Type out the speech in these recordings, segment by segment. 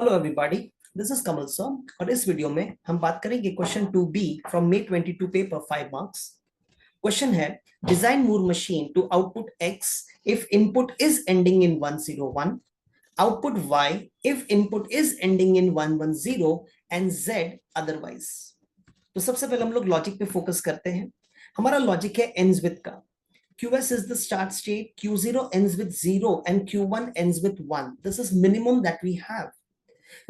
Hello everybody, this is Kamal sir. और इस video में हम बात करेंगे question 2B from May 22 paper 5 marks. Question है, design Moore machine to output x if input is ending in 101, output y if input is ending in 110 and z otherwise। तो सबसे पहले हम लोग लॉजिक पे फोकस करते हैं। हमारा लॉजिक है ends with का। QS is the start state, Q0 ends with 0 and Q1 ends with 1. This is minimum that we have.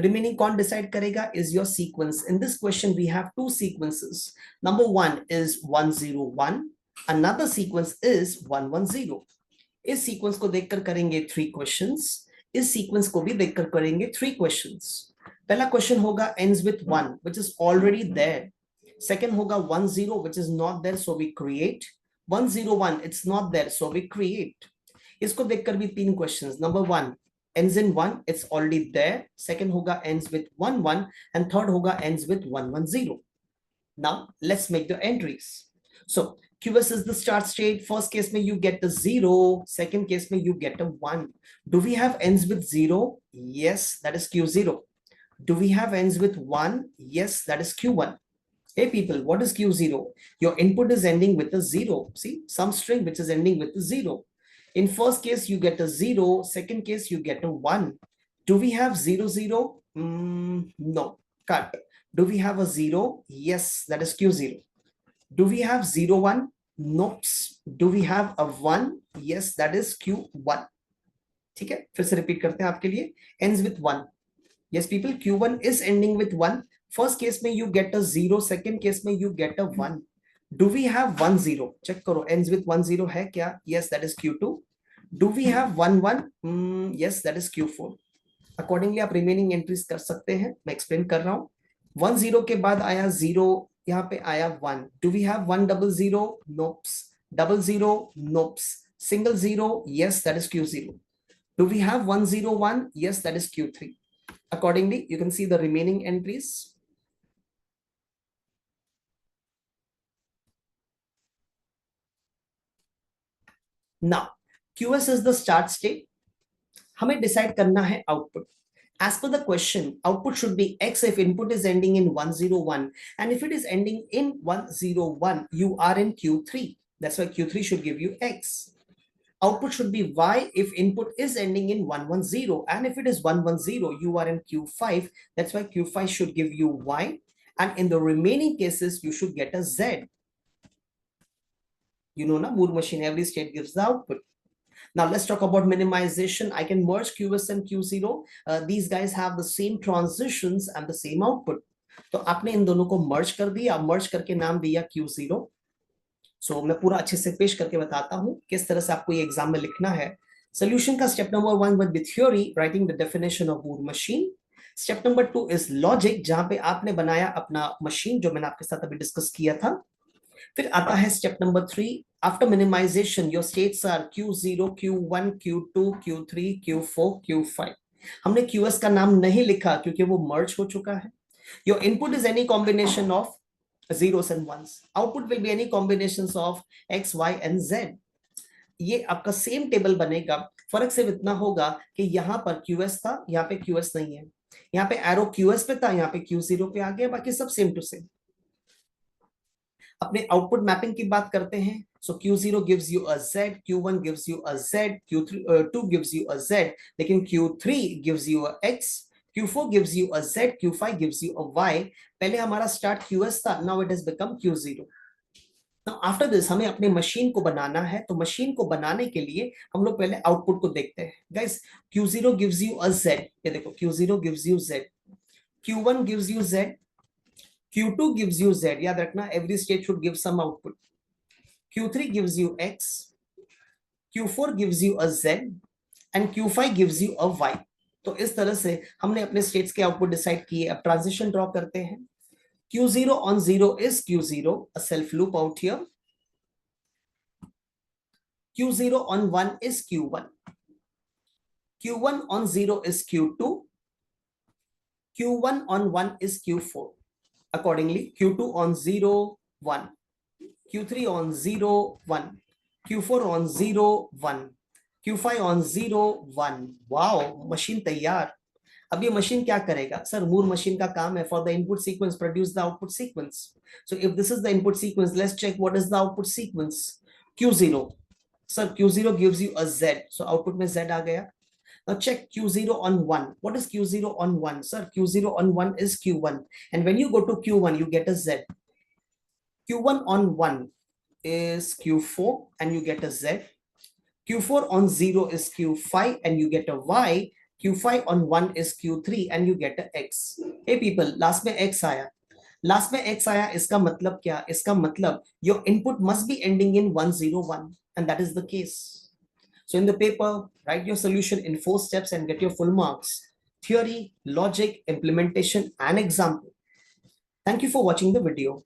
Remaining कौन decide करेगा is your sequence. In this question we have two sequences. Number one is 101, another sequence is 110. इस sequence को देखकर करेंगे 3 questions, इस sequence को भी देखकर करेंगे 3 questions. पहला question होगा ends with 1 which is already there. Second होगा 10 which is not there so we create. 101 it's not there so we create. इसको देखकर भी 3 questions. Number 1 ends in 1, it's already there. Second hoga ends with 1 1 and third hoga ends with 1 1 0. Now let's make the entries. So QS is the start state. First case mein you get the 0, second case mein you get a 1. Do we have ends with 0? Yes, that is Q0. Do we have ends with 1? Yes, that is Q1. Hey people, what is Q0? Your input is ending with a 0. See, some string which is ending with a 0. In first case, you get a 0. Second case, you get a 1. Do we have 0, 0? No. Cut. Do we have a 0? Yes, that is Q0. Do we have 0, 1? Nope. Do we have a 1? Yes, that is Q1. ठीक है, फिर से repeat करते हैं आपके लिए. Ends with 1. Yes, people, Q1 is ending with 1. First case में you get a 0. Second case में you get a 1. Do we have 1 0? Check करो, ends with 1 0 है क्या? Yes, that is Q2. Do we have 1 1? Yes, that is Q4. Accordingly आप remaining entries कर सकते हैं. मैं explain कर रहा हूँ. 1 0 के बाद आया 0, यहाँ पे आया 1. Do we have 1 0 0? Nope. 0 0? Nope. Single 0? Yes, that is Q0. Do we have 1 0 1? Yes, that is Q3. Accordingly, you can see the remaining entries. Now, QS is the start state. हमें डिसाइड करना है output. As per the question, output should be X if input is ending in 101, and if it is ending in 101, you are in Q3. That's why Q3 should give you X. Output should be Y if input is ending in 110, and if it is 110, you are in Q5. That's why Q5 should give you Y, and in the remaining cases, you should get a Z. You know, na, Moore machine, every state gives the output. Now let's talk about minimization. I can merge QS and Q0. These guys have the same transitions and the same output. तो आपने इन दोनों को merge कर दिया, merge करके नाम दिया Q0. So मैं पूरा अच्छे से पेश करके बताता हूँ किस तरह से आपको ये एग्जाम में लिखना है. Solution का step number 1 would be theory, writing the definition of Moore machine. Step number 2 is logic, जहाँ पे आपने बनाया अपना मशीन जो मैंने आपके साथ अभी डिस्कस किया था. फिर आता है step number 3. After minimisation your states are Q0, Q1, Q2, Q3, Q4, Q5. हमने QS का नाम नहीं लिखा क्योंकि वो मर्ज हो चुका है. Your input is any combination of zeros and ones. Output will be any combinations of X, Y and Z. ये आपका सेम टेबल बनेगा. फर्क सिर्फ इतना होगा कि यहाँ पर QS था, यहाँ पे QS नहीं है. यहाँ पे एरो QS पे था, यहाँ पे Q0 पे आ गया. बाकी सब सेम टू सेम. अपने आउटपुट मैपिंग की बात करते हैं. So Q0 gives you a Z, Q1 gives you a Z, Q2 gives you a Z, लेकिन Q3 gives you a X, Q4 gives you a Z, Q5 gives you a Y. पहले हमारा start QS था, now it has become Q0. Now after this हमें अपने machine को बनाना है. तो machine को बनाने के लिए हम लोग पहले आउटपुट को देखते हैं. Guys, Q0 gives you a Z. ये देखो, Q0 gives you Z, Q1 gives you Z, Q2 gives you Z. याद रखना, every state should give some output. Q3 gives you X, Q4 gives you a Z and Q5 gives you a Y. तो इस तरह से हमने अपने states के output decide किए. अब ट्रांजिशन ड्रॉ करते हैं. Q0 on 0 is Q0, a self loop out here. Q0 on 1 is Q1. Q1 on 0 is Q2. Q1 on 1 is Q4. Accordingly, Q2 on 0, 1. Q3 on 0, 1. Q4 on 0, 1. Q5 on 0, 1. Wow, machine तैयार. अब ये machine क्या करेगा sir? Moore machine का काम है for the input sequence produce the output sequence. So if this is the input sequence, let's check what is the output sequence. Q0. Sir, Q0 gives you a Z. So output में Z आ गया. Now check Q0 on 1. What is Q0 on 1? Sir, Q0 on 1 is Q1. And when you go to Q1, you get a Z. Q1 on 1 is Q4 and you get a Z. Q4 on 0 is Q5 and you get a Y. Q5 on 1 is Q3 and you get a X. Hey people, last में X आया. Last में X आया, इसका मतलब क्या? इसका मतलब your input must be ending in 101 and that is the case. So in the paper, write your solution in 4 steps and get your full marks. Theory, logic, implementation and example. Thank you for watching the video.